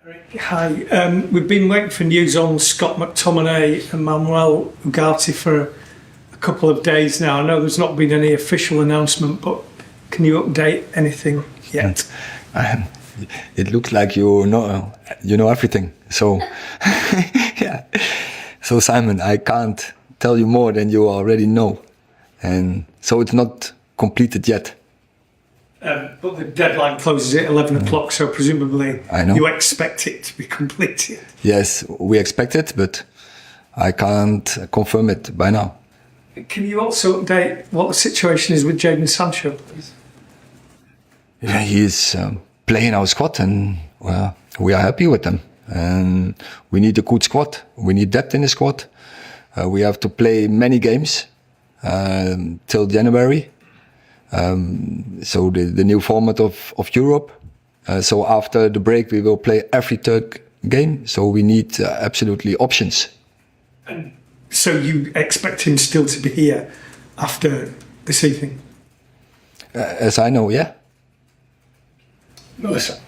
Hi, we've been waiting for news on Scott McTominay and Manuel Ugarte for a couple of days now. I know there's not been any official announcement, but can you update anything yet? It looks like you know everything. So, yeah. So Simon, I can't tell you more than you already know, and so it's not completed yet. But the deadline closes at 11 o'clock, so presumably you expect it to be completed. Yes, we expect it, but I can't confirm it by now. Can you also update what the situation is with Jadon Sancho, please? Yeah, he is playing our squad, and we are happy with him. And we need a good squad. We need depth in the squad. We have to play many games till January. So the new format of Europe. So after the break, we will play every third game. So we need absolutely options. And so you expect him still to be here after this evening? As I know, yeah. Melissa.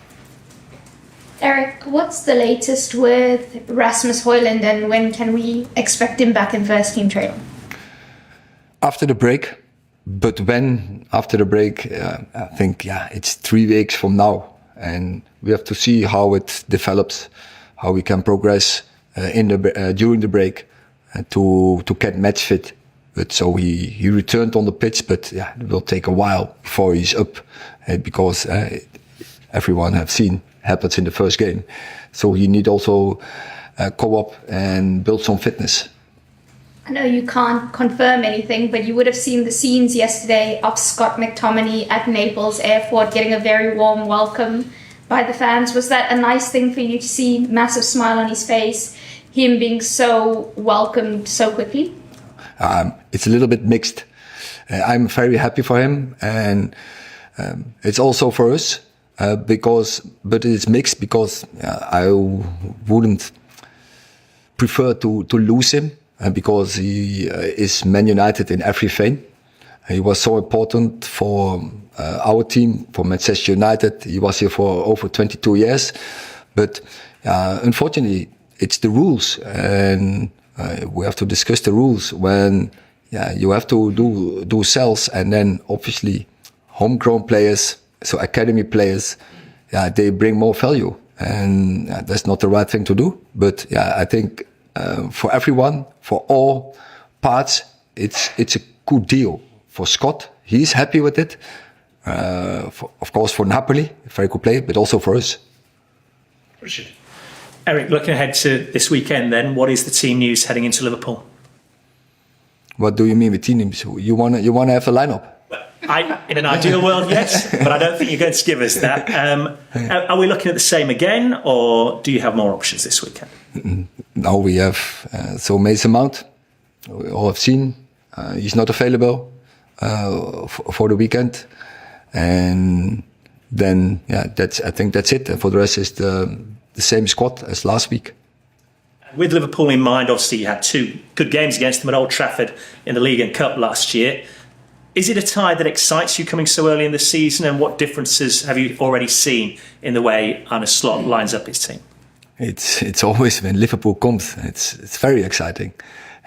Erik, what's the latest with Rasmus Højlund, and when can we expect him back in first team training? After the break. But when after the break, I think it's 3 weeks from now, and we have to see how it develops, how we can progress during the break to get match fit. But so he returned on the pitch, but it will take a while before he's up, because everyone have seen happens in the first game. So he need also go up and build some fitness. I know you can't confirm anything, but you would have seen the scenes yesterday of Scott McTominay at Naples Airport getting a very warm welcome by the fans. Was that a nice thing for you to see? Massive smile on his face, him being so welcomed so quickly? It's a little bit mixed. I'm very happy for him, and it's also for us, but it's mixed because I wouldn't prefer to lose him. Because he is Man United in every vein. He was so important for our team, for Manchester United. He was here for over 22 years. But unfortunately, it's the rules. And we have to discuss the rules when you have to do sales. And then obviously homegrown players, so academy players, they bring more value. And that's not the right thing to do. But I think for everyone, for all parts, it's a good deal. For Scott, he's happy with it. Of course, for Napoli, very good play, but also for us. Richard. Erik, looking ahead to this weekend then, what is the team news heading into Liverpool? What do you mean with team news? You wanna have a lineup? In an ideal world, yes, but I don't think you're going to give us that. Are we looking at the same again, or do you have more options this weekend? Now we have so Mason Mount. We all have seen he's not available for the weekend, and then I think that's it. And for the rest, is the same squad as last week. With Liverpool in mind, obviously you had 2 good games against them at Old Trafford in the League and Cup last year. Is it a tie that excites you coming so early in the season, and what differences have you already seen in the way Arne Slot lines up his team? It's always when Liverpool comes, it's very exciting,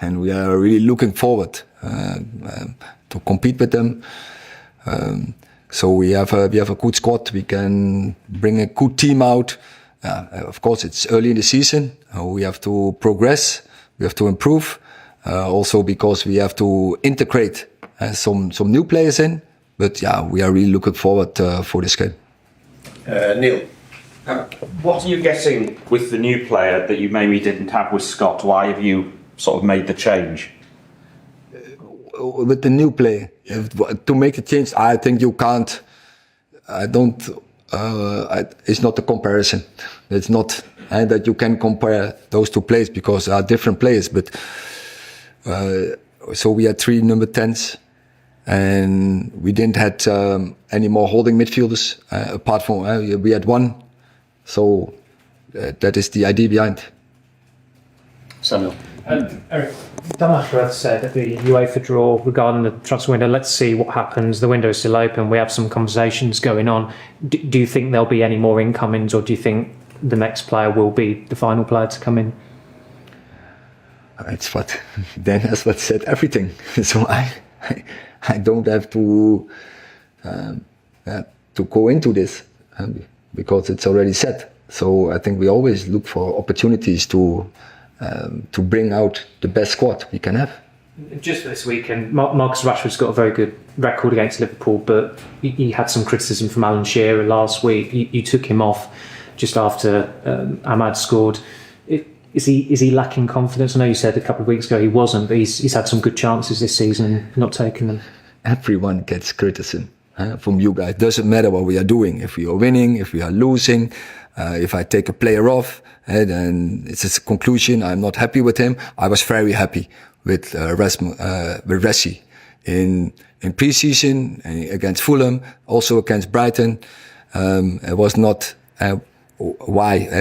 and we are really looking forward to compete with them. So we have a good squad. We can bring a good team out. Of course, it's early in the season. We have to progress. We have to improve. Also because we have to integrate some new players in. But we are really looking forward for this game. Neil, what are you getting with the new player that you maybe didn't have with Scott? Why have you sort of made the change? With the new player, to make the change, I think you can't. It's not a comparison. It's not that you can compare those 2 players because they are different players. But so we had 3 number 10s, and we didn't have any more holding midfielders apart from we had 1. So that is the idea behind. Samuel. Erik, Dan Ashworth said at the UEFA draw regarding the transfer window, let's see what happens. The window's still open. We have some conversations going on. Do you think there'll be any more incomings, or do you think the next player will be the final player to come in? It's what Dan has said everything. So I don't have to go into this because it's already said. So I think we always look for opportunities to bring out the best squad we can have. Just for this weekend, Marcus Rashford's got a very good record against Liverpool, but he had some criticism from Alan Shearer last week. You took him off just after Ahmad scored. Is he lacking confidence? I know you said a couple of weeks ago he wasn't, but he's had some good chances this season and not taking them. Everyone gets criticism from you guys. Doesn't matter what we are doing. If we are winning, if we are losing, if I take a player off, then it's a conclusion. I'm not happy with him. I was very happy with Resi in pre-season against Fulham, also against Brighton. It was not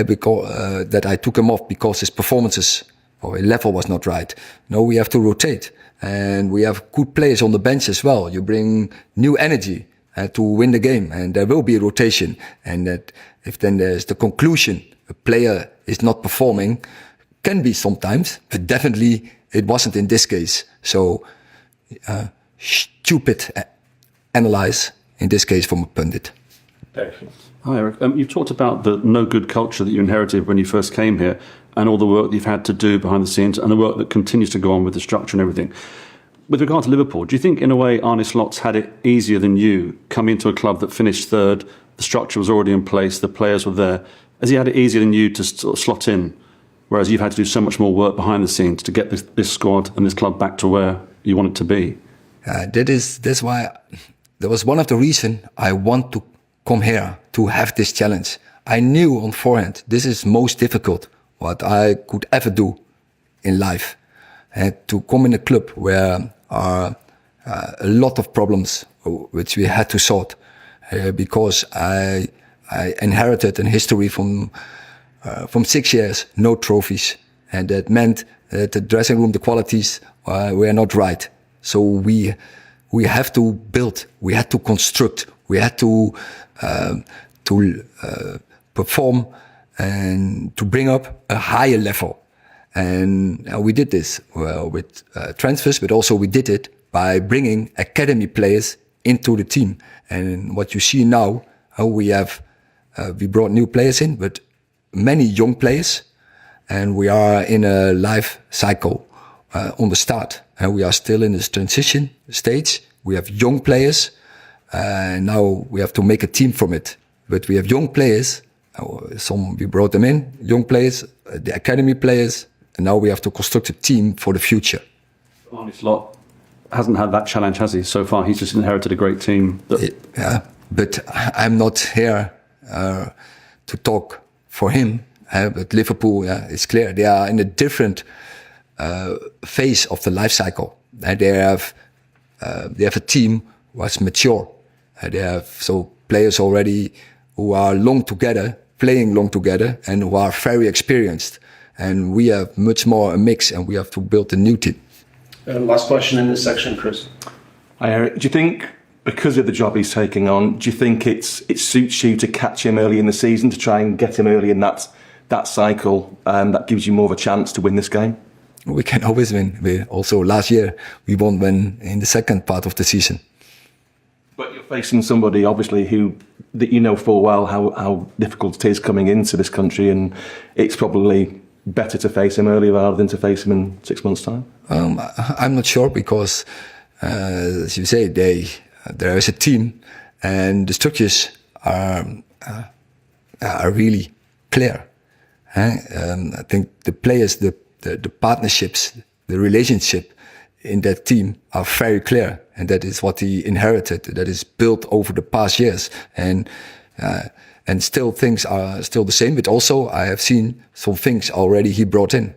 because that I took him off because his performances or his level was not right. No, we have to rotate, and we have good players on the bench as well. You bring new energy to win the game, and there will be a rotation. And that if then there's the conclusion a player is not performing, can be sometimes, but definitely it wasn't in this case. So stupid analyze in this case from a pundit. Hi, Erik. You've talked about the no-good culture that you inherited when you first came here and all the work that you've had to do behind the scenes and the work that continues to go on with the structure and everything. With regard to Liverpool, do you think, in a way, Arne Slot's had it easier than you, coming into a club that finished third, the structure was already in place, the players were there? Has he had it easier than you to sort of slot in, whereas you've had to do so much more work behind the scenes to get this squad and this club back to where you want it to be? That's why that was one of the reasons I want to come here to have this challenge. I knew on forehand this is most difficult what I could ever do in life, and to come in a club where are a lot of problems which we had to sort because I inherited a history from 6 years, no trophies, and that meant that the dressing room, the qualities were not right. So we have to build, we had to construct, we had to perform and to bring up a higher level. And we did this with transfers, but also we did it by bringing academy players into the team. And what you see now, we we brought new players in, but many young players, and we are in a life cycle on the start. And we are still in this transition stage. We have young players, and now we have to make a team from it. But we have young players, we brought them in, young players, the academy players, and now we have to construct a team for the future. Arne Slot hasn't had that challenge, has he? So far, he's just inherited a great team. Yeah, but I'm not here to talk for him. But Liverpool, it's clear they are in a different phase of the life cycle. They have a team what's mature. They have players already who are long together, playing long together, and who are very experienced. And we have much more a mix, and we have to build a new team. Last question in this section, Chris. Hi, Erik. Do you think, because of the job he's taking on, do you think it suits you to catch him early in the season, to try and get him early in that cycle, that gives you more of a chance to win this game? We can always win. Also, last year, we won in the second part of the season. But you're facing somebody, obviously, that you know full well how difficult it is coming into this country, and it's probably better to face him early rather than to face him in 6 months' time. I'm not sure because, as you say, there is a team, and the structures are really clear. I think the players, the partnerships, the relationship in that team are very clear, and that is what he inherited. That is built over the past years, and still things are still the same. But also, I have seen some things already he brought in.